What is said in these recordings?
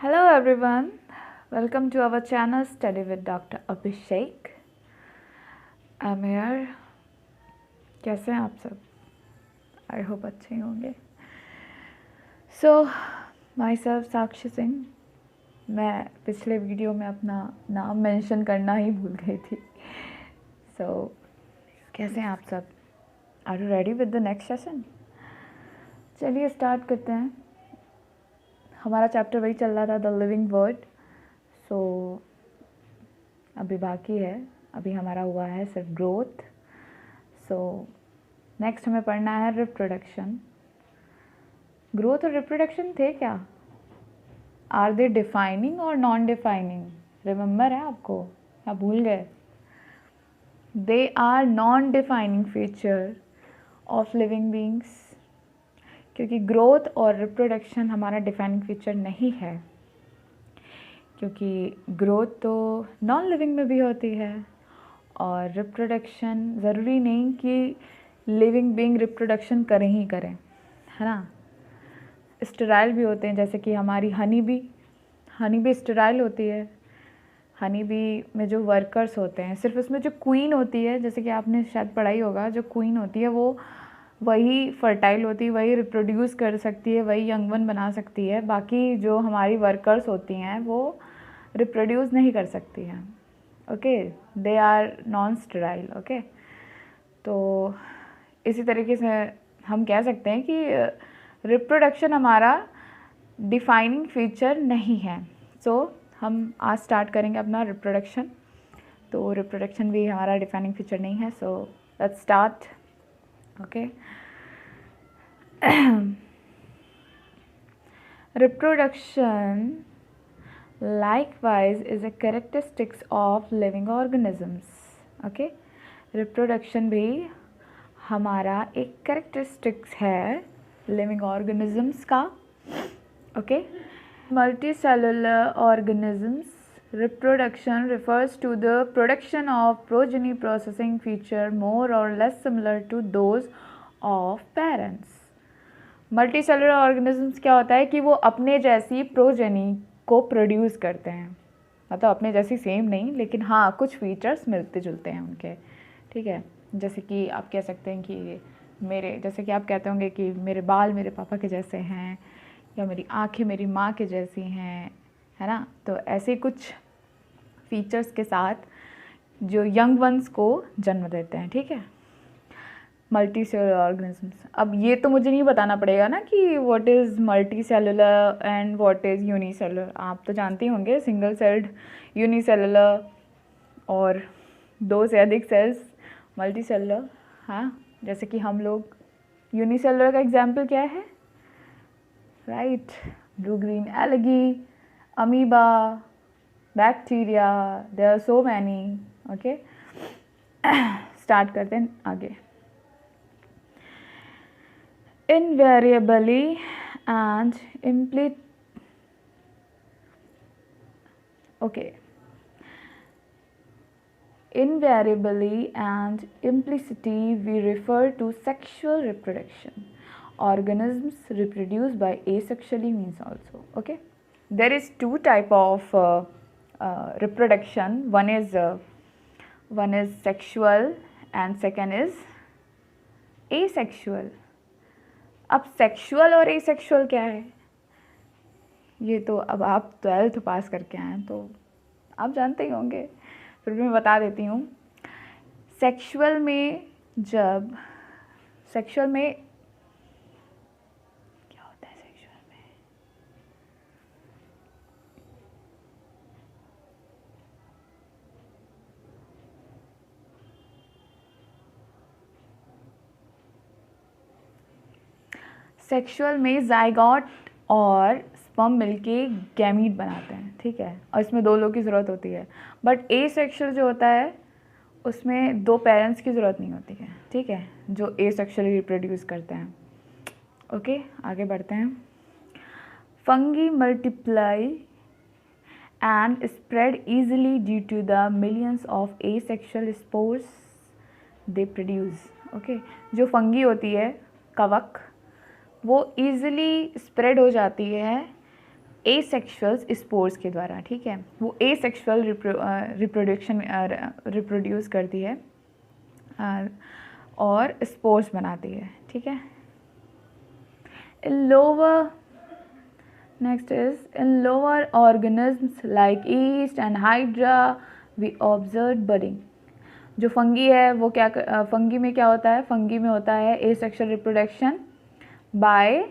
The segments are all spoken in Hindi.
Hello everyone, welcome to our channel Study with Dr. Abhishek. I'm here. कैसे हैं आप सब? आई होप अच्छे ही होंगे. सो माई सेल्फ साक्षी सिंह. मैं पिछले वीडियो में अपना नाम मेंशन करना ही भूल गई थी. सो कैसे हैं आप सब? Are you ready with the next session? चलिए स्टार्ट करते हैं. हमारा चैप्टर वही चल रहा था, द लिविंग वर्ड. सो अभी बाकी है. अभी हमारा हुआ है सिर्फ ग्रोथ. सो नेक्स्ट हमें पढ़ना है रिप्रोडक्शन. ग्रोथ और रिप्रोडक्शन थे क्या? आर दे डिफाइनिंग और नॉन डिफाइनिंग? रिमेंबर है आपको या भूल गए? They are non defining feature of living beings. क्योंकि ग्रोथ और रिप्रोडक्शन हमारा डिफाइनिंग फीचर नहीं है. क्योंकि ग्रोथ तो नॉन लिविंग में भी होती है और रिप्रोडक्शन ज़रूरी नहीं कि लिविंग बीइंग रिप्रोडक्शन करें ही करें, है ना. स्टेराइल भी होते हैं, जैसे कि हमारी हनी बी स्टेराइल होती है. हनी बी में जो वर्कर्स होते हैं, सिर्फ उसमें जो क्वीन होती है, जैसे कि आपने शायद पढ़ा ही होगा, जो क्वीन होती है वो वही फर्टाइल होती है, वही रिप्रोड्यूस कर सकती है, वही यंग वन बना सकती है. बाकी जो हमारी वर्कर्स होती हैं वो रिप्रोड्यूस नहीं कर सकती हैं. Okay, they are non sterile. Okay, तो इसी तरीके से हम कह सकते हैं कि रिप्रोडक्शन हमारा डिफाइनिंग फीचर नहीं है. सो हम आज स्टार्ट करेंगे अपना रिप्रोडक्शन. तो रिप्रोडक्शन भी हमारा डिफाइनिंग फीचर नहीं है. So let's start. Okay, reproduction likewise is a characteristics of living organisms. okay, reproduction भी हमारा एक characteristics है living organisms का. okay, multicellular organisms reproduction refers to the production of progeny processing feature more or less similar to those of parents. Multicellular organisms क्या होता है कि वो अपने जैसी प्रोजेनी को प्रोड्यूस करते हैं. मतलब अपने जैसी सेम नहीं, लेकिन हाँ कुछ फीचर्स मिलते जुलते हैं उनके. ठीक है, जैसे कि आप कह सकते हैं कि जैसे कि आप कहते होंगे कि मेरे बाल मेरे पापा के जैसे हैं, या मेरी आँखें मेरी माँ के जैसी हैं, है ना. तो ऐसे कुछ फीचर्स के साथ जो यंग वंस को जन्म देते हैं. ठीक है, मल्टी सेलुलर ऑर्गेनिजम्स. अब ये तो मुझे नहीं बताना पड़ेगा ना कि what is multi cellular and what is unicellular. आप तो जानते ही होंगे, सिंगल सेल्ड, यूनिसेलुलर और 2 से अधिक सेल्स मल्टी सेलुलर. हाँ, जैसे कि हम लोग यूनिसेलुलर का एग्जाम्पल क्या है? Right, blue green algae, amoeba, bacteria, there are so many. Okay, start करते हैं आगे. Invariably and invariably and implicitly we refer to sexual reproduction. Organisms reproduce by asexually means also. Okay, there is 2 type of reproduction. One is sexual and second is asexual. अब सेक्सुअल और एसेक्सुअल क्या है, ये तो अब आप 12th पास करके आए हैं तो आप जानते ही होंगे, फिर भी मैं बता देती हूँ. सेक्सुअल में क्या होता है? सेक्सुअल में जाइगोट और स्पर्म मिलके गैमीट बनाते हैं. ठीक है, और इसमें 2 लोग की ज़रूरत होती है. बट एसेक्सुअल जो होता है उसमें 2 पेरेंट्स की ज़रूरत नहीं होती है. ठीक है, जो एसेक्सुअली रिप्रोड्यूस करते हैं. ओके, आगे बढ़ते हैं. Fungi multiply and spread easily due to the millions of asexual spores they produce. Okay, जो फंगी होती है, कवक, वो ईज़िली स्प्रेड हो जाती है एसेक्सुअल्स स्पोर्स के द्वारा, ठीक है, वो एसेक्सुअल रिप्रोड्यूस करती है और स्पोर्स बनाती है, ठीक है। Next is in lower organisms like yeast and hydra we observe budding. जो फंगी है वो क्या फंगी में क्या होता है, फंगी में होता है एसेक्सुअल रिप्रोडक्शन बाय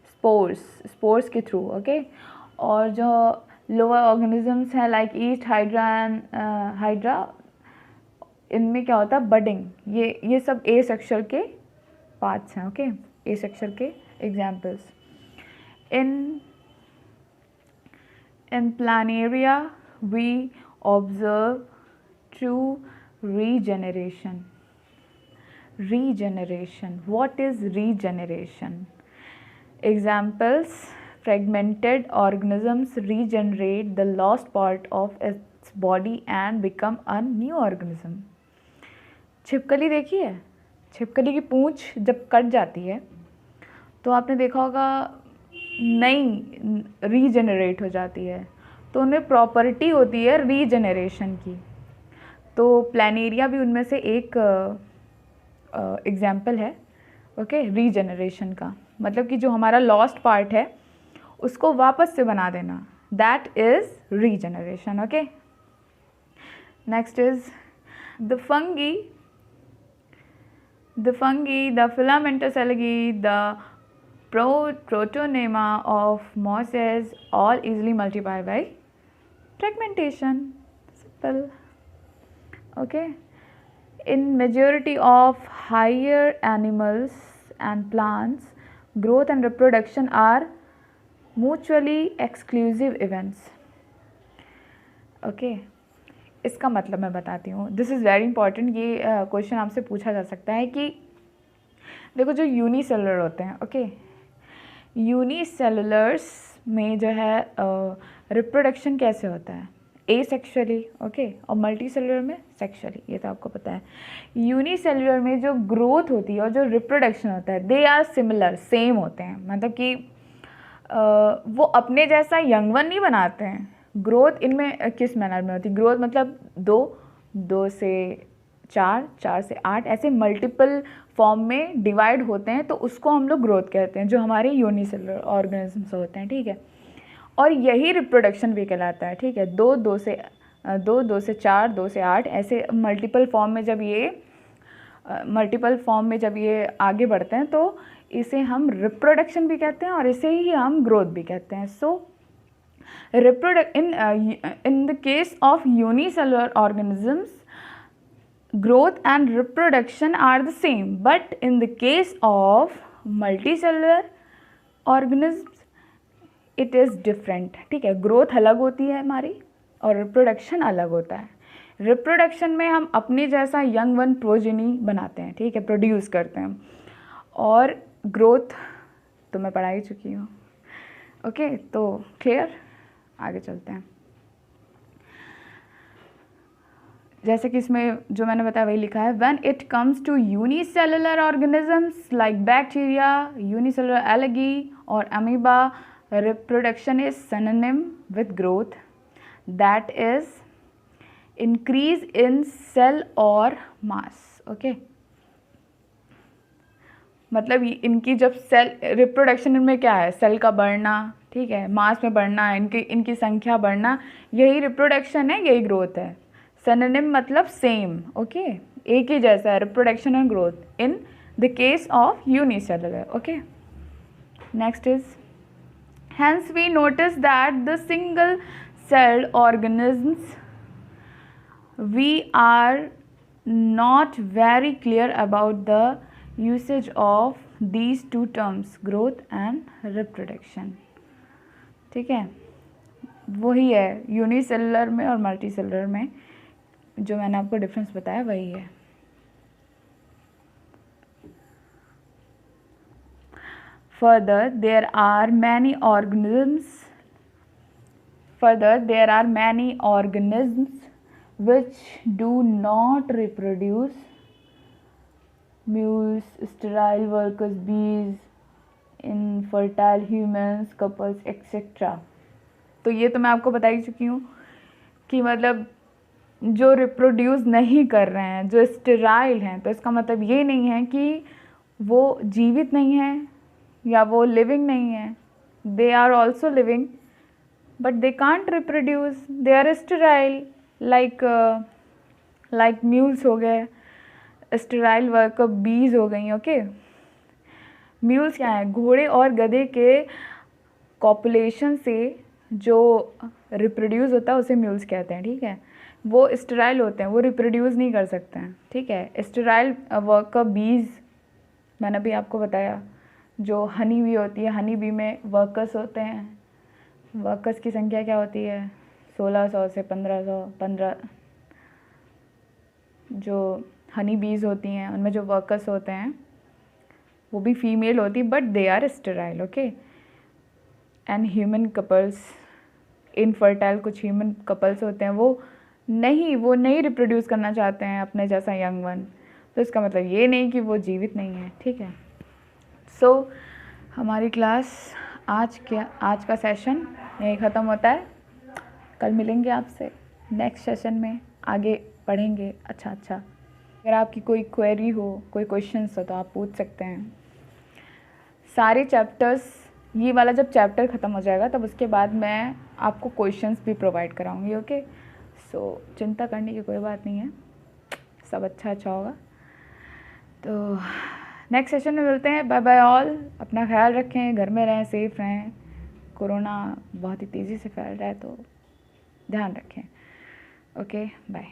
स्पोर्स के थ्रू, ओके। और जो लोअर ऑर्गेनिजम्स हैं लाइक ईस्ट, हाइड्रा, इनमें क्या होता है, बडिंग। ये सब एसेक्सुअल के पार्ट्स हैं, ओके, एसेक्सुअल के examples. In planaria we observe true regeneration. What is regeneration? Examples: fragmented organisms regenerate the lost part of its body and become a new organism. छिपकली देखी है? छिपकली की पूंछ जब कट जाती है तो आपने देखा होगा नई रीजनरेट हो जाती है, तो उनमें प्रॉपर्टी होती है रीजनरेशन की। तो प्लानेरिया भी उनमें से एक एग्जाम्पल है, ओके, रीजनरेशन का। मतलब कि जो हमारा लॉस्ट पार्ट है उसको वापस से बना देना, that is regeneration, okay. Next is the fungi, the filamentous algae, the protonema of mosses all easily multiply by fragmentation. Simple, okay. In majority of higher animals and plants, growth and reproduction are mutually exclusive events, okay. इसका मतलब मैं बताती हूँ, दिस इज़ वेरी इंपॉर्टेंट। ये क्वेश्चन आपसे पूछा जा सकता है कि देखो जो यूनिसेलुलर होते हैं, ओके, यूनिसेलुलर्स में जो है रिप्रोडक्शन कैसे होता है, एसेक्सुअली, ओके, और मल्टीसेलुलर में सेक्सुअली, ये तो आपको पता है। यूनिसेलुलर में जो ग्रोथ होती है और जो रिप्रोडक्शन होता है, दे आर सिमिलर, सेम होते हैं। मतलब कि वो अपने जैसा यंग वन नहीं बनाते हैं। ग्रोथ इनमें किस मैनर में होती है, ग्रोथ मतलब 2 से 4, 4 से 8, ऐसे मल्टीपल फॉर्म में डिवाइड होते हैं, तो उसको हम लोग ग्रोथ कहते हैं, जो हमारे यूनिसेलुलर ऑर्गेनिजम्स होते हैं, ठीक है। और यही रिप्रोडक्शन भी कहलाता है, ठीक है। 2 से 4, 2 से 8, ऐसे मल्टीपल फॉर्म में जब ये आगे बढ़ते हैं तो इसे हम रिप्रोडक्शन भी कहते हैं और इसे ही हम ग्रोथ भी कहते हैं। सो in the case of unicellular organisms, growth and reproduction are the same, but in the case of multicellular organisms it is different, ठीक है। ग्रोथ अलग होती है हमारी और रिप्रोडक्शन अलग होता है। रिप्रोडक्शन में हम अपने जैसा यंग वन प्रोजेनी बनाते हैं, ठीक है, प्रोड्यूस करते हैं, और ग्रोथ तो मैं पढ़ा ही चुकी हूँ, ओके। तो क्लियर, आगे चलते हैं। जैसे कि इसमें जो मैंने बताया वही लिखा है, when it comes to unicellular organisms like bacteria, unicellular algae और amoeba, reproduction is synonym with growth, that is increase in cell और मास, ओके। मतलब इनकी जब सेल रिप्रोडक्शन में क्या है, सेल का बढ़ना, ठीक है, मास में बढ़ना, इनकी संख्या बढ़ना, यही रिप्रोडक्शन है, यही ग्रोथ है। सिनोनिम मतलब सेम, ओके, एक ही जैसा है, reproduction and growth in the case of unicellular, okay. Next is hence we notice that the single celled organisms we are not very clear about the usage of these two terms, growth and reproduction, ठीक है। वही है यूनिसेलुलर में और मल्टीसेलुलर में, जो मैंने आपको डिफरेंस बताया वही है। Further, there are many organisms which do not reproduce: mules, sterile workers, bees, infertile humans, couples, etc. तो ये तो मैं आपको बता ही चुकी हूँ कि मतलब जो रिप्रोड्यूस नहीं कर रहे हैं, जो स्टेराइल हैं, तो इसका मतलब ये नहीं है कि वो जीवित नहीं है या वो लिविंग नहीं है. They are also living but they can't reproduce, they are sterile. Like mules हो गए, स्टेराइल वर्कर बीज हो गई. ओके, म्यूल्स क्या है? घोड़े और गधे के कॉपुलेशन से जो रिप्रोड्यूस होता है उसे म्यूल्स कहते हैं. ठीक है, वो स्टेराइल होते हैं, वो रिप्रोड्यूस नहीं कर सकते हैं. ठीक है, स्टेराइल वर्कर बीज मैंने भी आपको बताया. जो हनी बी होती है, हनी बी में वर्कर्स होते हैं. वर्कर्स की संख्या क्या होती है? 1600 से 1500. जो हनी बीज होती हैं उनमें जो वर्कर्स होते हैं वो भी फीमेल होती, but they are sterile. Okay, and human couples, infertile कुछ ह्यूमन कपल्स होते हैं, वो नहीं रिप्रोड्यूस करना चाहते हैं अपने जैसा यंग वन. तो इसका मतलब ये नहीं कि वो जीवित नहीं है. ठीक है, सो हमारी क्लास आज का सेशन यही ख़त्म होता है. कल मिलेंगे आपसे नेक्स्ट सेशन में, आगे पढ़ेंगे. अच्छा, अगर आपकी कोई क्वेरी हो, कोई क्वेश्चंस हो तो आप पूछ सकते हैं. सारे चैप्टर्स, ये वाला जब चैप्टर ख़त्म हो जाएगा तब उसके बाद मैं आपको क्वेश्चंस भी प्रोवाइड कराऊंगी. ओके, सो चिंता करने की कोई बात नहीं है, सब अच्छा होगा. तो नेक्स्ट सेशन में मिलते हैं. Bye bye all. अपना ख्याल रखें, घर में रहें, सेफ रहें. कोरोना बहुत ही तेज़ी से फैल रहा है तो ध्यान रखें. Okay, bye.